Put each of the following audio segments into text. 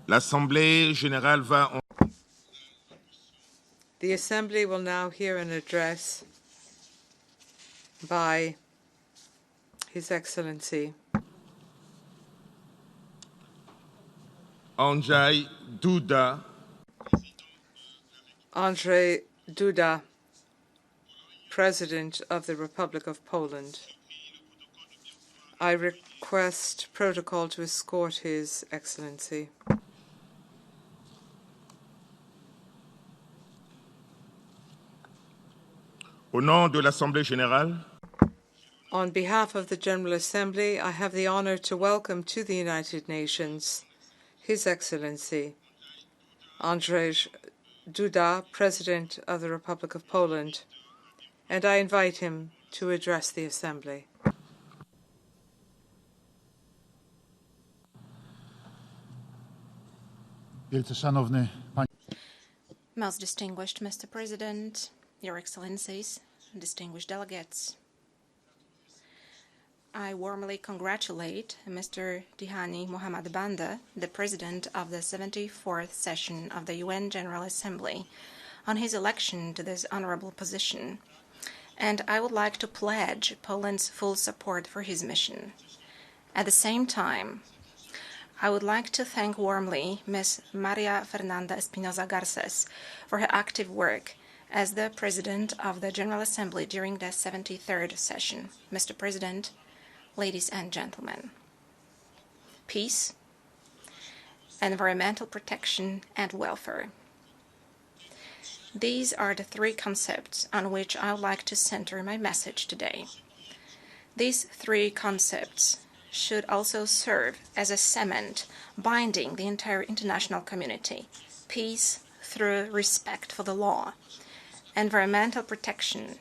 L'Assemblée générale va en... The Assembly will now hear an address by His Excellency Andrzej Duda, Andrzej Duda, President of the Republic of Poland. I request protocol to escort His Excellency. au nom de l'Assemblée générale, On behalf of the General Assembly, I have the honor to welcome to the United Nations His Excellency Andrzej Duda, President of the Republic of Poland, and I invite him to address the Assembly. Most distinguished Mr. President, Your Excellencies, distinguished delegates, I warmly congratulate Mr. Dihani Mohammad Banda, the President of the 74th session of the UN General Assembly, on his election to this honorable position, and I would like to pledge Poland's full support for his mission. At the same time, I would like to thank warmly Ms. Maria Fernanda Espinosa Garces for her active work as the President of the General Assembly during the 73rd session. Mr. President, ladies and gentlemen, peace, environmental protection, and welfare. These are the three concepts on which I would like to center my message today. These three concepts should also serve as a cement binding the entire international community: peace through respect for the law, environmental protection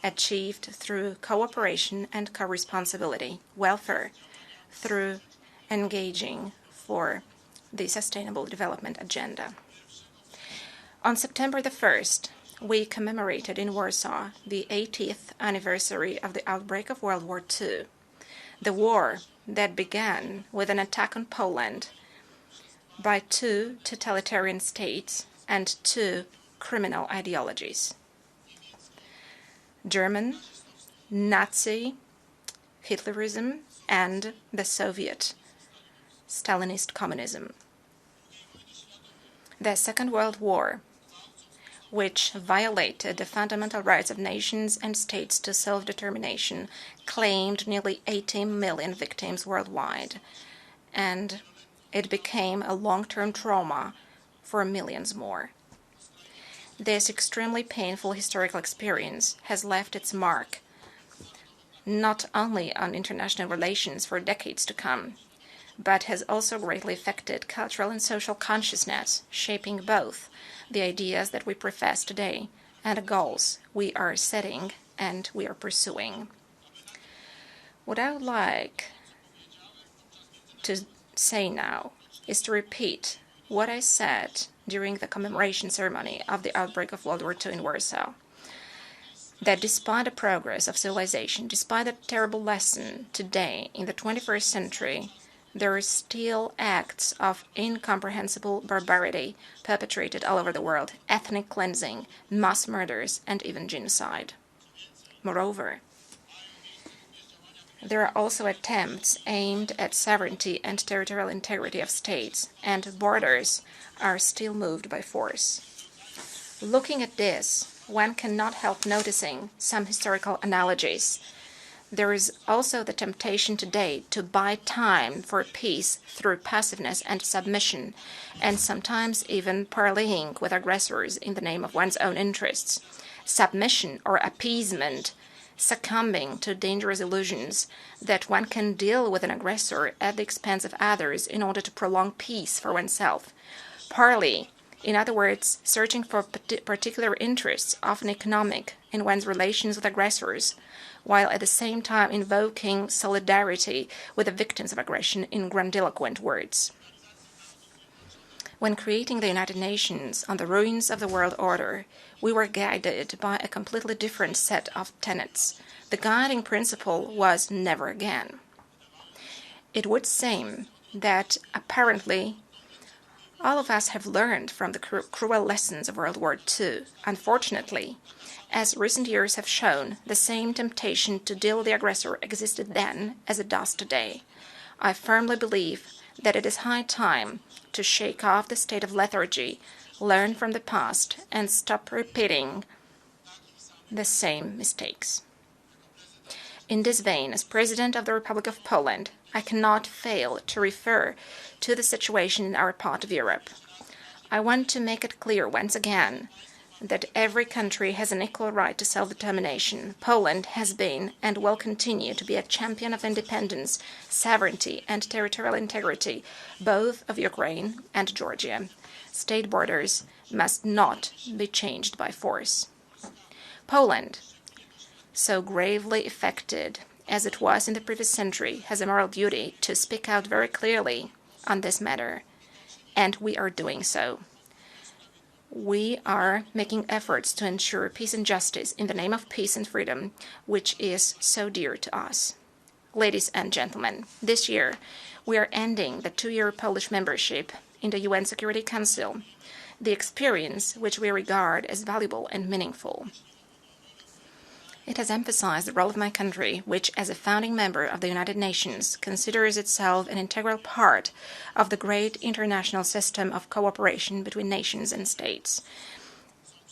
achieved through cooperation and co-responsibility, welfare through engaging for the Sustainable Development Agenda. On September the 1st, we commemorated in Warsaw the 80th anniversary of the outbreak of World War II, the war that began with an attack on Poland by two totalitarian states and two criminal ideologies: German, Nazi, Hitlerism, and the Soviet, Stalinist communism. The Second World War, which violated the fundamental rights of nations and states to self-determination, claimed nearly 80 million victims worldwide, and it became a long-term trauma for millions more. This extremely painful historical experience has left its mark not only on international relations for decades to come, but has also greatly affected cultural and social consciousness, shaping both the ideas that we profess today and the goals we are setting and we are pursuing. What I would like to say now is to repeat what I said during the commemoration ceremony of the outbreak of World War II in Warsaw: that despite the progress of civilization, despite the terrible lesson today in the 21st century, there are still acts of incomprehensible barbarity perpetrated all over the world: ethnic cleansing, mass murders, and even genocide. Moreover, there are also attempts aimed at sovereignty and territorial integrity of states, and borders are still moved by force. Looking at this, one cannot help noticing some historical analogies. There is also the temptation today to buy time for peace through passiveness and submission, and sometimes even parleying with aggressors in the name of one's own interests. Submission or appeasement, succumbing to dangerous illusions that one can deal with an aggressor at the expense of others in order to prolong peace for oneself. Parley, in other words, searching for particular interests, often economic, in one's relations with aggressors, while at the same time invoking solidarity with the victims of aggression in grandiloquent words. When creating the United Nations on the ruins of the world order, we were guided by a completely different set of tenets. The guiding principle was never again. It would seem that apparently All of us have learned from the cruel lessons of World War II. Unfortunately, as recent years have shown, the same temptation to deal with the aggressor existed then as it does today. I firmly believe that it is high time to shake off the state of lethargy, learn from the past, and stop repeating the same mistakes. In this vein, as President of the Republic of Poland, I cannot fail to refer to the situation in our part of Europe. I want to make it clear once again that every country has an equal right to self-determination. Poland has been and will continue to be a champion of independence, sovereignty, and territorial integrity, both of Ukraine and Georgia. State borders must not be changed by force. Poland, so gravely affected as it was in the previous century, has a moral duty to speak out very clearly on this matter, and we are doing so. We are making efforts to ensure peace and justice in the name of peace and freedom, which is so dear to us. Ladies and gentlemen, this year we are ending the 2-year Polish membership in the UN Security Council, the experience which we regard as valuable and meaningful. It has emphasized the role of my country, which, as a founding member of the United Nations, considers itself an integral part of the great international system of cooperation between nations and states.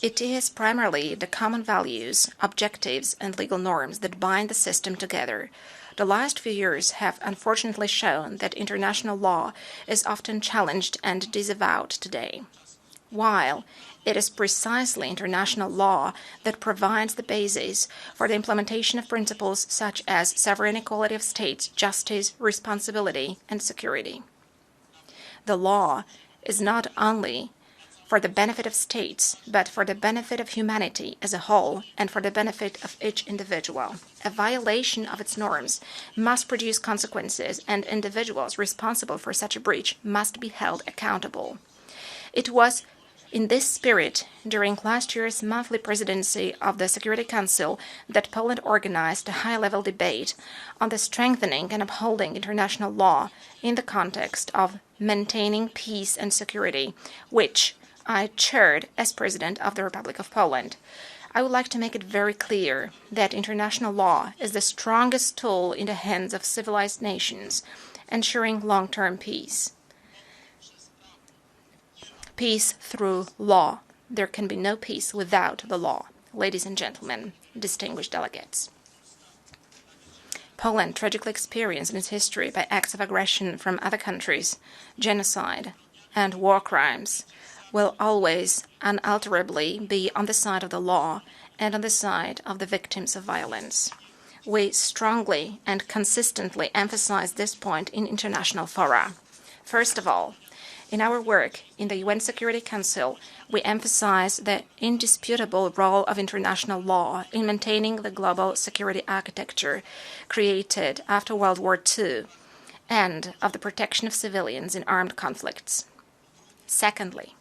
It is primarily the common values, objectives, and legal norms that bind the system together. The last few years have unfortunately shown that international law is often challenged and disavowed today, while it is precisely international law that provides the basis for the implementation of principles such as sovereign equality of states, justice, responsibility, and security. The law is not only for the benefit of states, but for the benefit of humanity as a whole and for the benefit of each individual. A violation of its norms must produce consequences, and individuals responsible for such a breach must be held accountable. It was in this spirit, during last year's monthly presidency of the Security Council, that Poland organized a high-level debate on the strengthening and upholding international law in the context of maintaining peace and security, which I chaired as President of the Republic of Poland. I would like to make it very clear that international law is the strongest tool in the hands of civilized nations, ensuring long-term peace. Peace through law. There can be no peace without the law. Ladies and gentlemen, distinguished delegates. Poland tragically experienced in its history by acts of aggression from other countries, genocide, and war crimes, will always unalterably be on the side of the law and on the side of the victims of violence. We strongly and consistently emphasize this point in international fora. First of all, in our work in the UN Security Council, we emphasize the indisputable role of international law in maintaining the global security architecture created after World War II and of the protection of civilians in armed conflicts. Secondly,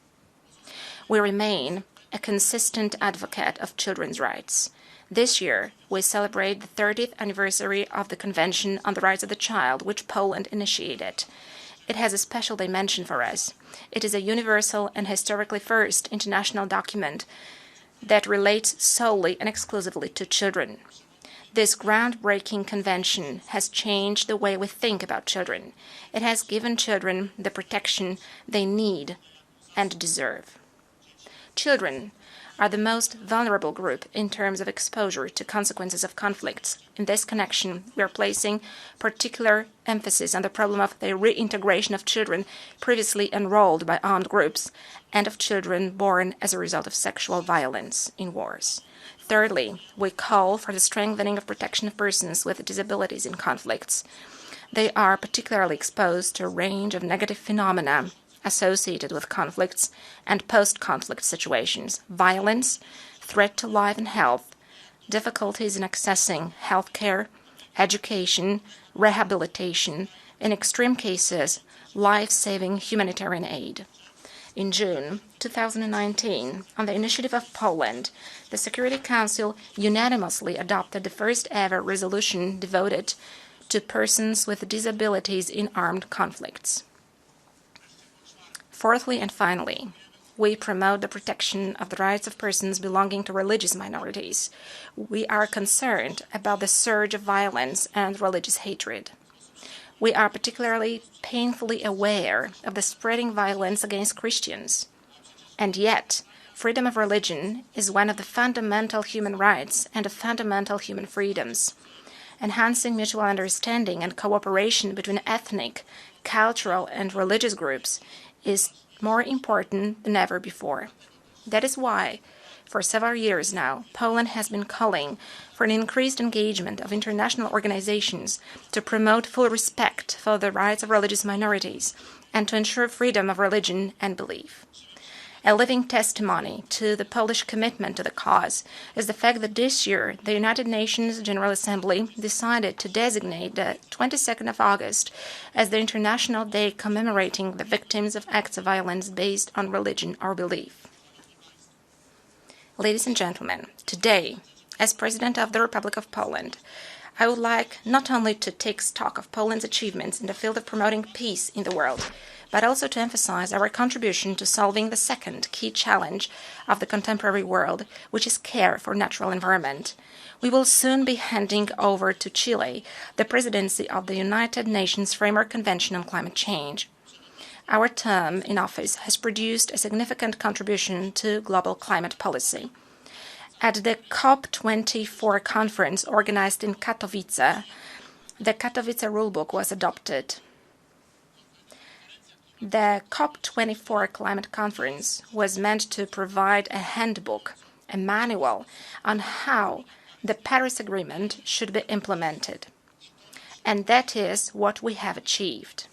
we remain a consistent advocate of children's rights. This year, we celebrate the 30th anniversary of the Convention on the Rights of the Child, which Poland initiated. It has a special dimension for us. It is a universal and historically first international document that relates solely and exclusively to children. This groundbreaking convention has changed the way we think about children. It has given children the protection they need and deserve. Children are the most vulnerable group in terms of exposure to consequences of conflicts. In this connection, we are placing particular emphasis on the problem of the reintegration of children previously enrolled by armed groups and of children born as a result of sexual violence in wars. Thirdly, we call for the strengthening of protection of persons with disabilities in conflicts. They are particularly exposed to a range of negative phenomena associated with conflicts and post-conflict situations: violence, threat to life and health, difficulties in accessing health care, education, rehabilitation, in extreme cases, life-saving humanitarian aid. In June 2019, on the initiative of Poland, the Security Council unanimously adopted the first-ever resolution devoted to persons with disabilities in armed conflicts. Fourthly and finally, we promote the protection of the rights of persons belonging to religious minorities. We are concerned about the surge of violence and religious hatred. We are particularly painfully aware of the spreading violence against Christians. And yet, freedom of religion is one of the fundamental human rights and of fundamental human freedoms. Enhancing mutual understanding and cooperation between ethnic, cultural, and religious groups is more important than ever before. That is why, for several years now, Poland has been calling for an increased engagement of international organizations to promote full respect for the rights of religious minorities and to ensure freedom of religion and belief. A living testimony to the Polish commitment to the cause is the fact that this year the United Nations General Assembly decided to designate the 22nd of August as the International Day commemorating the victims of acts of violence based on religion or belief. Ladies and gentlemen, today, as President of the Republic of Poland, I would like not only to take stock of Poland's achievements in the field of promoting peace in the world, but also to emphasize our contribution to solving the second key challenge of the contemporary world, which is care for natural environment. We will soon be handing over to Chile the presidency of the United Nations Framework Convention on Climate Change. Our term in office has produced a significant contribution to global climate policy. At the COP24 conference organized in Katowice, the Katowice Rulebook was adopted. The COP24 climate conference was meant to provide a handbook, a manual on how the Paris Agreement should be implemented. And that is what we have achieved.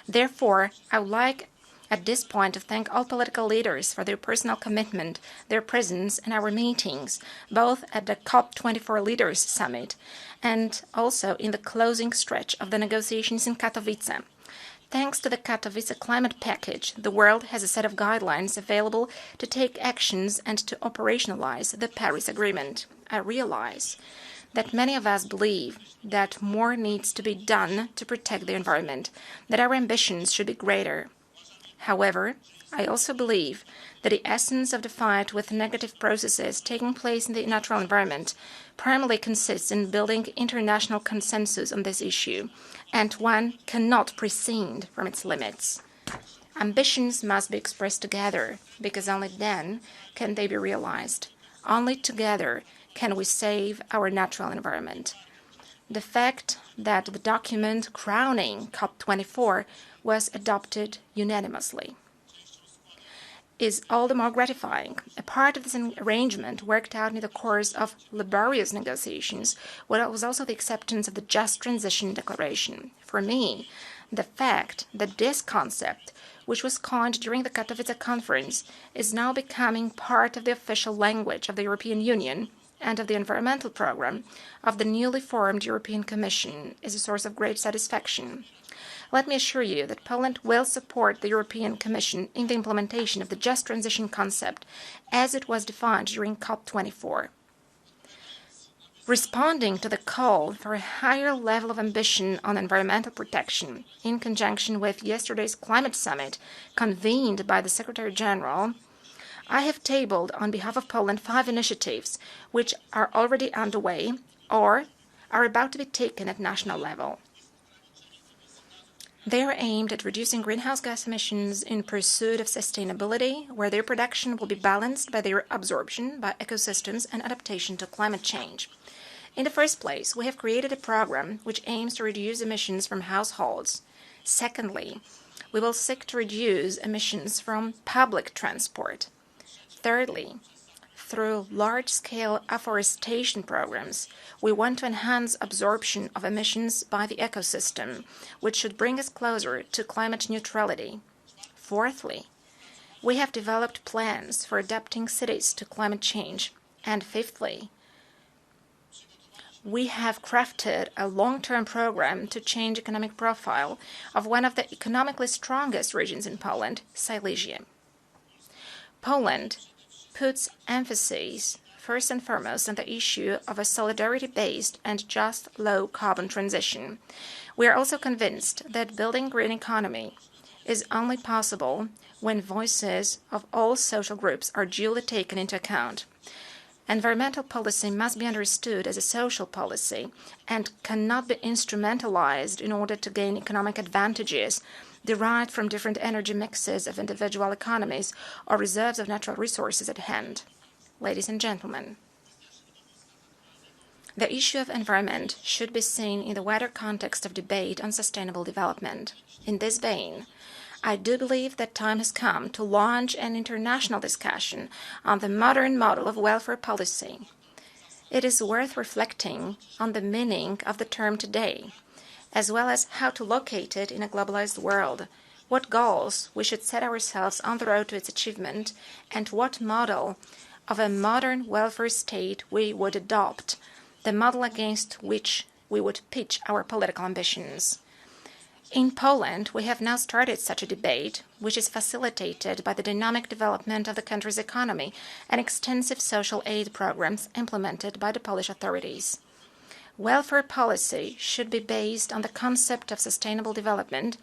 Therefore, I would like at this point to thank all political leaders for their personal commitment, their presence in our meetings, both at the COP24 Leaders Summit and also in the closing stretch of the negotiations in Katowice. Thanks to the Katowice Climate Package, the world has a set of guidelines available to take actions and to operationalize the Paris Agreement. I realize that many of us believe that more needs to be done to protect the environment, that our ambitions should be greater. However, I also believe that the essence of the fight with negative processes taking place in the natural environment primarily consists in building international consensus on this issue, and one cannot prescind from its limits. Ambitions must be expressed together, because only then can they be realized. Only together can we save our natural environment. The fact that the document crowning COP24 was adopted unanimously is all the more gratifying. A part of this arrangement worked out in the course of laborious negotiations was also the acceptance of the Just Transition Declaration. For me, the fact that this concept, which was coined during the Katowice conference, is now becoming part of the official language of the European Union and of the environmental program of the newly formed European Commission is a source of great satisfaction. Let me assure you that Poland will support the European Commission in the implementation of the just transition concept as it was defined during COP24. Responding to the call for a higher level of ambition on environmental protection, in conjunction with yesterday's climate summit convened by the Secretary General, I have tabled on behalf of Poland 5 initiatives which are already underway or are about to be taken at national level. They are aimed at reducing greenhouse gas emissions in pursuit of sustainability, where their production will be balanced by their absorption by ecosystems and adaptation to climate change. In the first place, we have created a program which aims to reduce emissions from households. Secondly, we will seek to reduce emissions from public transport. Thirdly, through large-scale afforestation programs, we want to enhance absorption of emissions by the ecosystem, which should bring us closer to climate neutrality. Fourthly, we have developed plans for adapting cities to climate change. And fifthly, we have crafted a long-term program to change economic profile of one of the economically strongest regions in Poland, Silesia. Poland puts emphasis first and foremost on the issue of a solidarity-based and just low-carbon transition. We are also convinced that building green economy is only possible when voices of all social groups are duly taken into account. Environmental policy must be understood as a social policy and cannot be instrumentalized in order to gain economic advantages derived from different energy mixes of individual economies or reserves of natural resources at hand. Ladies and gentlemen, the issue of environment should be seen in the wider context of debate on sustainable development. In this vein, I do believe that time has come to launch an international discussion on the modern model of welfare policy. It is worth reflecting on the meaning of the term today, as well as how to locate it in a globalized world, what goals we should set ourselves on the road to its achievement, and what model of a modern welfare state we would adopt, the model against which we would pitch our political ambitions. In Poland, we have now started such a debate, which is facilitated by the dynamic development of the country's economy and extensive social aid programs implemented by the Polish authorities. Welfare policy should be based on the concept of sustainable development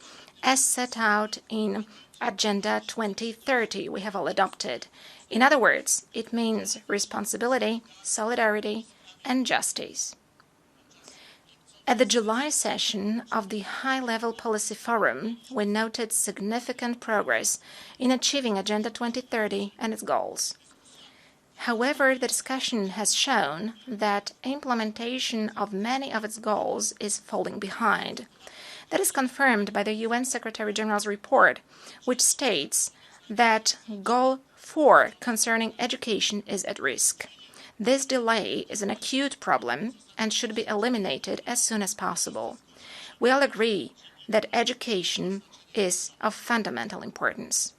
as set out in Agenda 2030 we have all adopted. In other words, it means responsibility, solidarity, and justice. At the July session of the High-Level Policy Forum, we noted significant progress in achieving Agenda 2030 and its goals. However, the discussion has shown that implementation of many of its goals is falling behind. That is confirmed by the UN Secretary-General's report, which states that Goal 4 concerning education is at risk. This delay is an acute problem and should be eliminated as soon as possible. We all agree that education is of fundamental importance.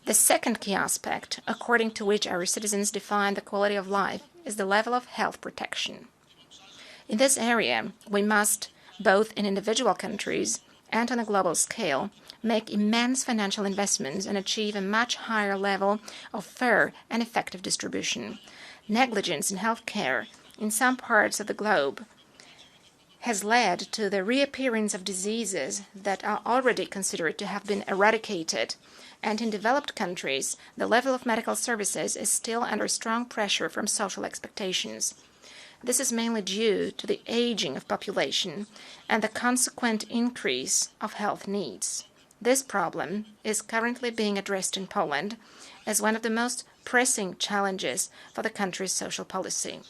The second key aspect, according to which our citizens define the quality of life, is the level of health protection. In this area, we must, both in individual countries and on a global scale, make immense financial investments and achieve a much higher level of fair and effective distribution. Negligence in health care in some parts of the globe has led to the reappearance of diseases that are already considered to have been eradicated, and in developed countries, the level of medical services is still under strong pressure from social expectations. This is mainly due to the aging of population and the consequent increase of health needs. This problem is currently being addressed in Poland as one of the most pressing challenges for the country's social policy.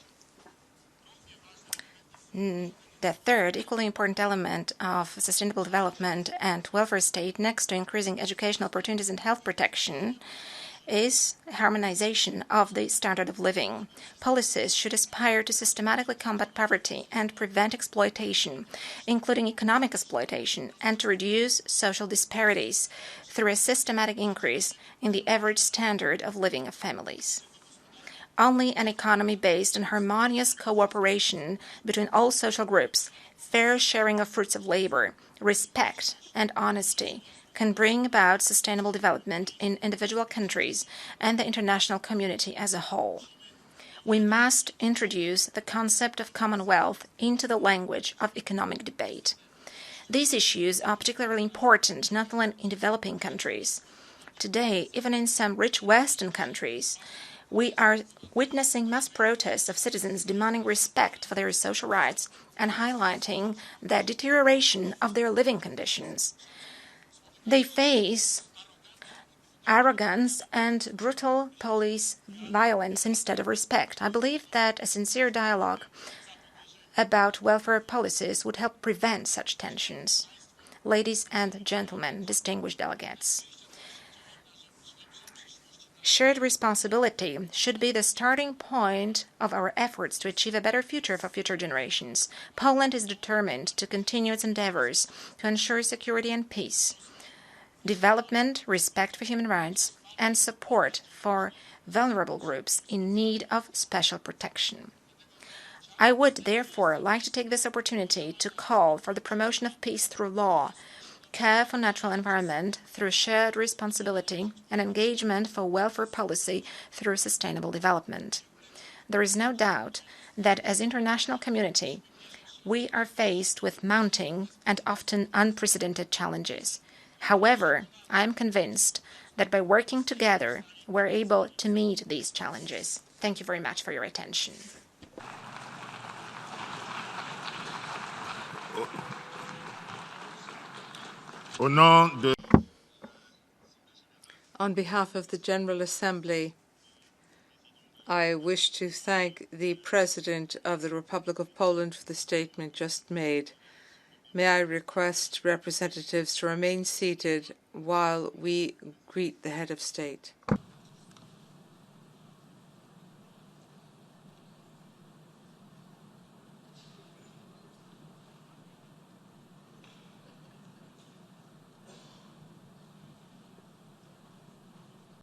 The third, equally important element of sustainable development and welfare state, next to increasing educational opportunities and health protection, is harmonization of the standard of living. Policies should aspire to systematically combat poverty and prevent exploitation, including economic exploitation, and to reduce social disparities through a systematic increase in the average standard of living of families. Only an economy based on harmonious cooperation between all social groups, fair sharing of fruits of labor, respect, and honesty can bring about sustainable development in individual countries and the international community as a whole. We must introduce the concept of commonwealth into the language of economic debate. These issues are particularly important not only in developing countries. Today, even in some rich Western countries, we are witnessing mass protests of citizens demanding respect for their social rights and highlighting the deterioration of their living conditions. They face arrogance and brutal police violence instead of respect. I believe that a sincere dialogue about welfare policies would help prevent such tensions. Ladies and gentlemen, distinguished delegates, shared responsibility should be the starting point of our efforts to achieve a better future for future generations. Poland is determined to continue its endeavors to ensure security and peace, development, respect for human rights, and support for vulnerable groups in need of special protection. I would therefore like to take this opportunity to call for the promotion of peace through law, care for natural environment through shared responsibility, and engagement for welfare policy through sustainable development. There is no doubt that as international community, we are faced with mounting and often unprecedented challenges. However, I am convinced that by working together, we're able to meet these challenges. Thank you very much for your attention. Au nom de On behalf of the General Assembly, I wish to thank the President of the Republic of Poland for the statement just made. May I request representatives to remain seated while we greet the head of state.